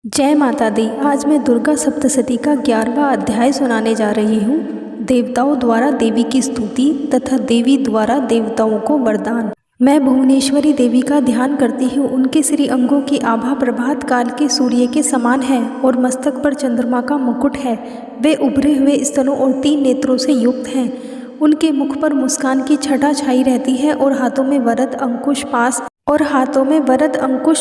जय माता दी। आज मैं दुर्गा सप्तशती का 11वां अध्याय सुनाने जा रही हूँ। देवताओं द्वारा देवी की स्तुति तथा देवी द्वारा देवताओं को वरदान। मैं भुवनेश्वरी देवी का ध्यान करती हूँ। उनके श्री अंगों की आभा प्रभात काल के सूर्य के समान है और मस्तक पर चंद्रमा का मुकुट है। वे उभरे हुए स्तनों और 3 नेत्रों से युक्त हैं। उनके मुख पर मुस्कान की छटा छाई रहती है और हाथों में वरद अंकुश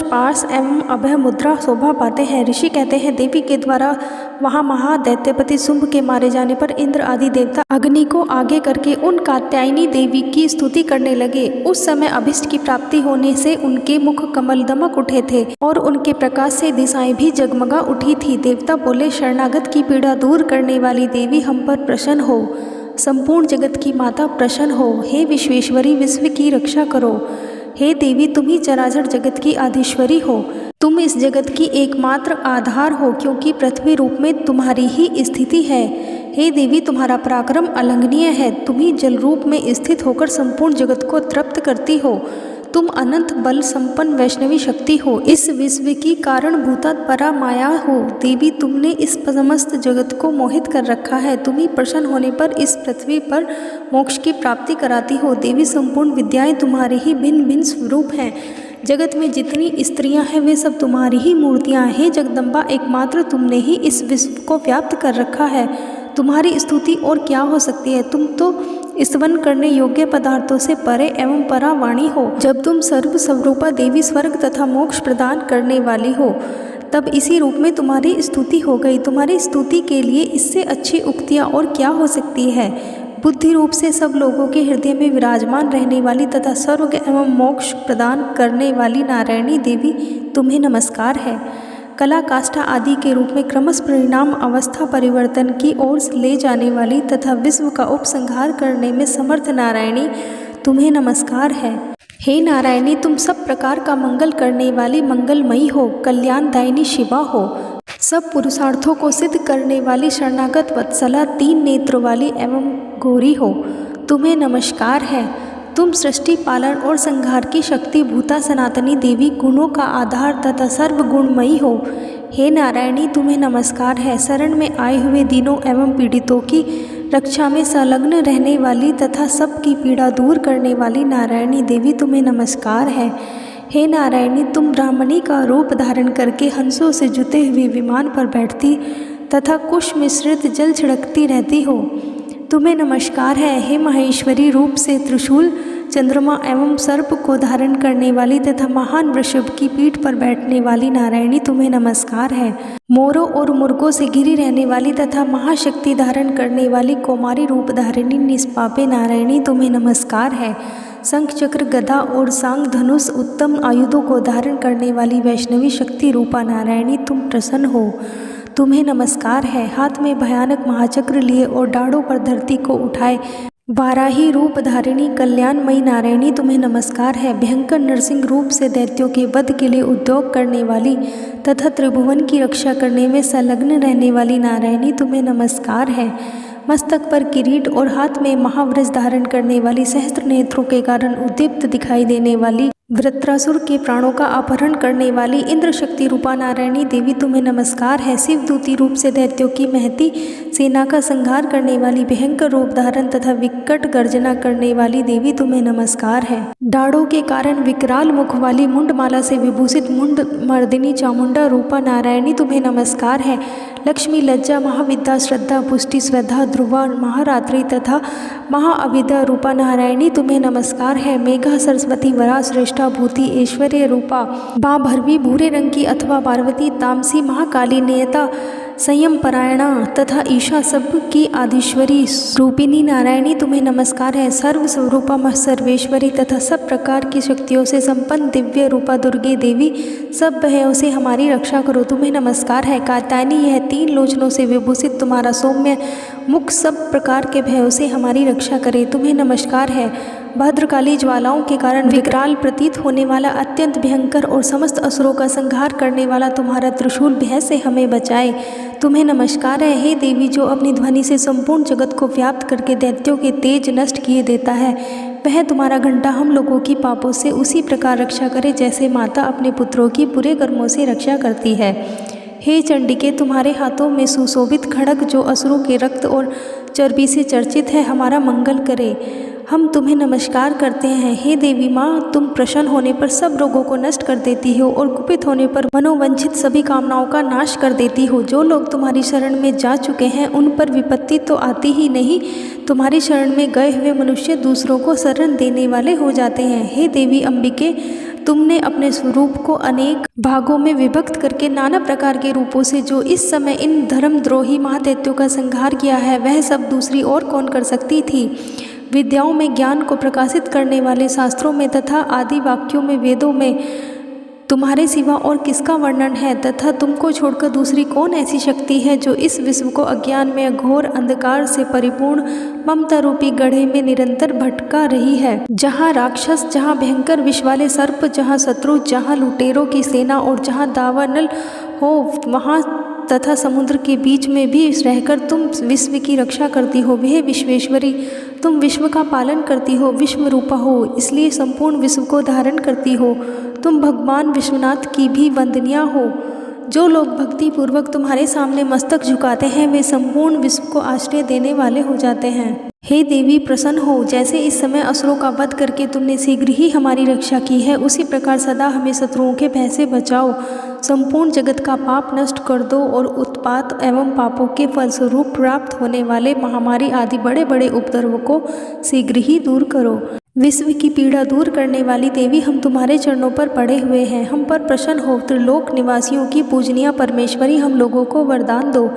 पास एवं अभय मुद्रा शोभा पाते हैं। ऋषि कहते हैं, देवी के द्वारा वहाँ महादैत्यपति शुंभ के मारे जाने पर इंद्र आदि देवता अग्नि को आगे करके उन कात्यायनी देवी की स्तुति करने लगे। उस समय अभिष्ट की प्राप्ति होने से उनके मुख कमल दमक उठे थे और उनके प्रकाश से दिशाएं भी जगमगा उठी थी। देवता बोले, शरणागत की पीड़ा दूर करने वाली देवी हम पर प्रसन्न हो। संपूर्ण जगत की माता प्रसन्न हो। हे विश्वेश्वरी, विश्व की रक्षा करो। हे देवी, तुम ही चराचर जगत की आधीश्वरी हो। तुम इस जगत की एकमात्र आधार हो, क्योंकि पृथ्वी रूप में तुम्हारी ही स्थिति है। हे देवी, तुम्हारा पराक्रम अलंघनीय है। तुम ही जल रूप में स्थित होकर संपूर्ण जगत को तृप्त करती हो। तुम अनंत बल संपन्न वैष्णवी शक्ति हो। इस विश्व की कारणभूता परा माया हो। देवी, तुमने इस समस्त जगत को मोहित कर रखा है। तुम ही प्रसन्न होने पर इस पृथ्वी पर मोक्ष की प्राप्ति कराती हो। देवी, संपूर्ण विद्याएं तुम्हारे ही भिन्न भिन्न स्वरूप हैं। जगत में जितनी स्त्रियां हैं वे सब तुम्हारी ही मूर्तियां हैं। जगदम्बा, एकमात्र तुमने ही इस विश्व को व्याप्त कर रखा है। तुम्हारी स्तुति और क्या हो सकती है। तुम तो स्तवन करने योग्य पदार्थों से परे एवं परावाणी हो। जब तुम सर्व स्वरूपा देवी स्वर्ग तथा मोक्ष प्रदान करने वाली हो, तब इसी रूप में तुम्हारी स्तुति हो गई। तुम्हारी स्तुति के लिए इससे अच्छी उक्तियाँ और क्या हो सकती है। बुद्धि रूप से सब लोगों के हृदय में विराजमान रहने वाली तथा स्वर्ग एवं मोक्ष प्रदान करने वाली नारायणी देवी, तुम्हें नमस्कार है। कला काष्ठा आदि के रूप में क्रमश परिणाम अवस्था परिवर्तन की ओर ले जाने वाली तथा विश्व का उपसंहार करने में समर्थ नारायणी, तुम्हें नमस्कार है। हे नारायणी, तुम सब प्रकार का मंगल करने वाली मंगलमयी हो। कल्याणदायिनी शिवा हो। सब पुरुषार्थों को सिद्ध करने वाली शरणागत वत्सला, 3 नेत्र वाली एवं गौरी हो। तुम्हें नमस्कार है। तुम सृष्टि पालन और संहार की शक्ति भूता सनातनी देवी, गुणों का आधार तथा सर्वगुणमयी हो। हे नारायणी, तुम्हें नमस्कार है। शरण में आए हुए दीनों एवं पीड़ितों की रक्षा में संलग्न रहने वाली तथा सबकी पीड़ा दूर करने वाली नारायणी देवी, तुम्हें नमस्कार है। हे नारायणी, तुम ब्राह्मणी का रूप धारण करके हंसों से जुते हुए विमान पर बैठती तथा कुश मिश्रित जल छिड़कती रहती हो। तुम्हें नमस्कार है। हे महेश्वरी, रूप से त्रिशूल, चंद्रमा एवं सर्प को धारण करने वाली तथा महान वृषभ की पीठ पर बैठने वाली नारायणी, तुम्हें नमस्कार है। मोरों और मुर्गों से घिरी रहने वाली तथा महाशक्ति धारण करने वाली कौमारी रूप धारिणी निष्पापे नारायणी, तुम्हें नमस्कार है। शंख चक्र गदा और सांग धनुष उत्तम आयुधों को धारण करने वाली वैष्णवी शक्ति रूपा नारायणी, तुम प्रसन्न हो। तुम्हें नमस्कार है। हाथ में भयानक महाचक्र लिए और डाढ़ों पर धरती को उठाए वाराही रूप धारिणी कल्याणमयी नारायणी, तुम्हें नमस्कार है। भयंकर नरसिंह रूप से दैत्यों के वध के लिए उद्योग करने वाली तथा त्रिभुवन की रक्षा करने में संलग्न रहने वाली नारायणी, तुम्हें नमस्कार है। मस्तक पर किरीट और हाथ में महावृष धारण करने वाली, सहस्त्र नेत्रों के कारण उद्दीप्त दिखाई देने वाली, वृत्रासुर के प्राणों का अपहरण करने वाली इंद्र शक्ति रूपा नारायणी देवी, तुम्हें नमस्कार है। शिवदूती रूप से दैत्यों की महती सेना का संहार करने वाली, भयंकर रूप धारण तथा विकट गर्जना करने वाली देवी, तुम्हें नमस्कार है। दाढ़ों के कारण विकराल मुख वाली, मुंडमाला से विभूषित मुंड मर्दिनी चामुंडा रूपा नारायणी, तुम्हें नमस्कार है। लक्ष्मी, लज्जा, महाविद्या, श्रद्धा, पुष्टि, श्रद्धा, ध्रुवा, महारात्रि तथा महाअविद्या रूपा नारायणी, तुम्हें नमस्कार है। मेघा, सरस्वती, वरा, श्रेष्ठा, भूति, ऐश्वर्य रूपा बा भरवी, भूरे रंग की अथवा पार्वती, तामसी, महाकाली, नेता, संयम परायणा तथा ईशा सब की आदिश्वरी रूपिणी नारायणी, तुम्हें नमस्कार है। सर्व स्वरूपा सर्वेश्वरी तथा सब प्रकार की शक्तियों से संपन्न दिव्य रूपा दुर्गे देवी, सब भयों से हमारी रक्षा करो। तुम्हें नमस्कार है। कात्यायनी, यह 3 लोचनों से विभूषित तुम्हारा सौम्य मुख सब प्रकार के भयों से हमारी रक्षा करे। तुम्हें नमस्कार है। भद्रकाली, ज्वालाओं के कारण विकराल प्रतीत होने वाला, अत्यंत भयंकर और समस्त असुरों का संहार करने वाला तुम्हारा त्रिशूल भय से हमें बचाए। तुम्हें नमस्कार है। हे देवी, जो अपनी ध्वनि से संपूर्ण जगत को व्याप्त करके दैत्यों के तेज नष्ट किए देता है, वह तुम्हारा घंटा हम लोगों की पापों से उसी प्रकार रक्षा करे जैसे माता अपने पुत्रों की बुरे कर्मों से रक्षा करती है। हे चंडिके, तुम्हारे हाथों में सुशोभित खड्ग जो असुरों के रक्त और चर्बी से चर्चित है, हमारा मंगल करे। हम तुम्हें नमस्कार करते हैं। हे देवी माँ, तुम प्रसन्न होने पर सब रोगों को नष्ट कर देती हो और कुपित होने पर मनोवांछित सभी कामनाओं का नाश कर देती हो। जो लोग तुम्हारी शरण में जा चुके हैं उन पर विपत्ति तो आती ही नहीं, तुम्हारी शरण में गए हुए मनुष्य दूसरों को शरण देने वाले हो जाते हैं। हे देवी अम्बिके, तुमने अपने स्वरूप को अनेक भागों में विभक्त करके नाना प्रकार के रूपों से जो इस समय इन धर्मद्रोही महादैत्यों का संहार किया है, वह सब दूसरी और कौन कर सकती थी। विद्याओं में ज्ञान को प्रकाशित करने वाले शास्त्रों में तथा आदि वाक्यों में, वेदों में तुम्हारे सिवा और किसका वर्णन है, तथा तुमको छोड़कर दूसरी कौन ऐसी शक्ति है जो इस विश्व को अज्ञान में घोर अंधकार से परिपूर्ण ममता रूपी गड्ढे में निरंतर भटका रही है, जहाँ राक्षस, जहाँ भयंकर विष वाले सर्प, जहाँ शत्रु, जहाँ लुटेरों की सेना और जहाँ दावानल हो, वहाँ तथा समुद्र के बीच में भी रहकर तुम विश्व की रक्षा करती हो। वह विश्वेश्वरी, तुम विश्व का पालन करती हो, विश्व रूपा हो, इसलिए संपूर्ण विश्व को धारण करती हो। तुम भगवान विश्वनाथ की भी वंदनीय हो। जो लोग भक्ति पूर्वक तुम्हारे सामने मस्तक झुकाते हैं, वे संपूर्ण विश्व को आश्रय देने वाले हो जाते हैं। हे देवी, प्रसन्न हो। जैसे इस समय असुरों का वध करके तुमने शीघ्र ही हमारी रक्षा की है, उसी प्रकार सदा हमें शत्रुओं के भय से बचाओ। संपूर्ण जगत का पाप नष्ट कर दो और उत्पात एवं पापों के फलस्वरूप प्राप्त होने वाले महामारी आदि बड़े बड़े उपद्रव को शीघ्र ही दूर करो। विश्व की पीड़ा दूर करने वाली देवी, हम तुम्हारे चरणों पर पड़े हुए हैं। हम पर प्रसन्न हो। त्रिलोक निवासियों की पूजनीय परमेश्वरी, हम लोगों को वरदान दो।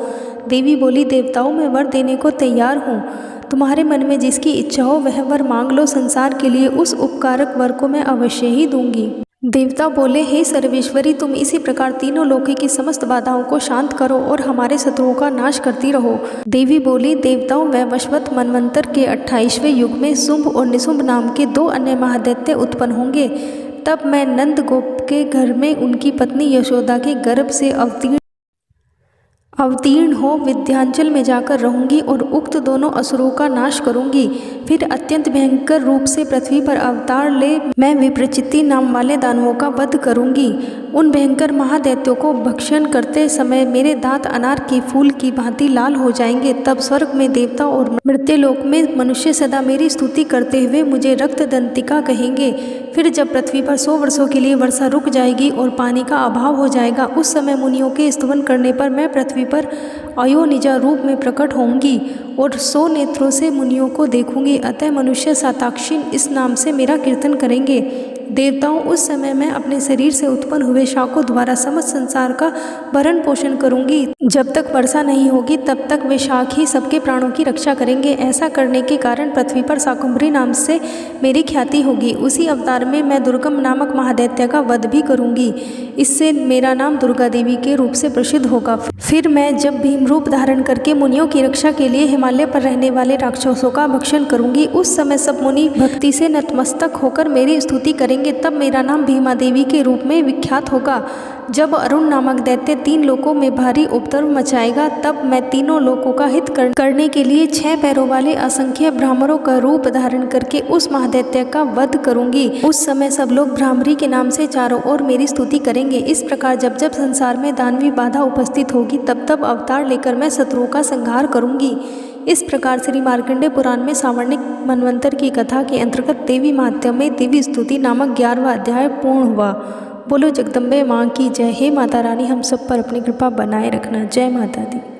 देवी बोली, देवताओं, मैं वर देने को तैयार हूँ। तुम्हारे मन में जिसकी इच्छा हो वह वर मांग लो। संसार के लिए उस उपकारक वर को मैं अवश्य ही दूंगी। देवता बोले, हे सर्वेश्वरी, तुम इसी प्रकार तीनों लोकों की समस्त बाधाओं को शांत करो और हमारे शत्रुओं का नाश करती रहो। देवी बोली, देवताओं, वैवस्वत मनवंतर के 28वें युग में शुंभ और निशुंभ नाम के 2 अन्य महादैत्य उत्पन्न होंगे। तब मैं नंद गोप के घर में उनकी पत्नी यशोदा के गर्भ से अवतीर्ण हो विंध्याचल में जाकर रहूंगी और उक्त दोनों असुरों का नाश करूंगी। फिर अत्यंत भयंकर रूप से पृथ्वी पर अवतार ले मैं विप्रचिति नाम वाले दानवों का वध करूंगी। उन भयंकर महादैत्यों को भक्षण करते समय मेरे दांत अनार के फूल की भांति लाल हो जाएंगे। तब स्वर्ग में देवता और मृत्युलोक में मनुष्य सदा मेरी स्तुति करते हुए मुझे रक्त दंतिका कहेंगे। फिर जब पृथ्वी पर 100 वर्षों के लिए वर्षा रुक जाएगी और पानी का अभाव हो जाएगा, उस समय मुनियों के स्तवन करने पर मैं पृथ्वी पर अयोनिजा रूप में प्रकट होंगी और 100 नेत्रों से मुनियों को देखूंगी। अतः मनुष्य साताक्षिण इस नाम से मेरा कीर्तन करेंगे। देवताओं, उस समय मैं अपने शरीर से उत्पन्न हुए शाकों द्वारा समस्त संसार का भरण पोषण करूंगी। जब तक वर्षा नहीं होगी तब तक वे शाक ही सबके प्राणों की रक्षा करेंगे। ऐसा करने के कारण पृथ्वी पर शाकुंभरी नाम से मेरी ख्याति होगी। उसी अवतार में मैं दुर्गम नामक महादैत्य का वध भी करूंगी। इससे मेरा नाम दुर्गा देवी के रूप से प्रसिद्ध होगा। फिर मैं जब भीम रूप धारण करके मुनियों की रक्षा के लिए हिमालय पर रहने वाले राक्षसों का भक्षण करूंगी, उस समय सब मुनि भक्ति से नतमस्तक होकर मेरी स्तुति करेंगे। तब मेरा नाम भीमा देवी के रूप में विख्यात होगा। जब अरुण नामक दैत्य 3 लोकों में भारी उपद्रव मचाएगा, तब मैं तीनों लोकों का हित करने के लिए 6 पैरों वाले असंख्य ब्राह्मणों का रूप धारण करके उस महादैत्य का वध करूंगी। उस समय सब लोग भ्रामरी के नाम से चारों ओर मेरी स्तुति करेंगे। इस प्रकार जब जब संसार में दानवी बाधा उपस्थित होगी, तब तब अवतार लेकर मैं शत्रुओं का संहार करूंगी। इस प्रकार श्री मार्कंडेय पुराण में सावर्णिक मनवंतर की कथा के अंतर्गत देवी महात्म्य में देवी स्तुति नामक 11वां अध्याय पूर्ण हुआ। बोलो जगदम्बे माँ की जय। हे माता रानी, हम सब पर अपनी कृपा बनाए रखना। जय माता दी।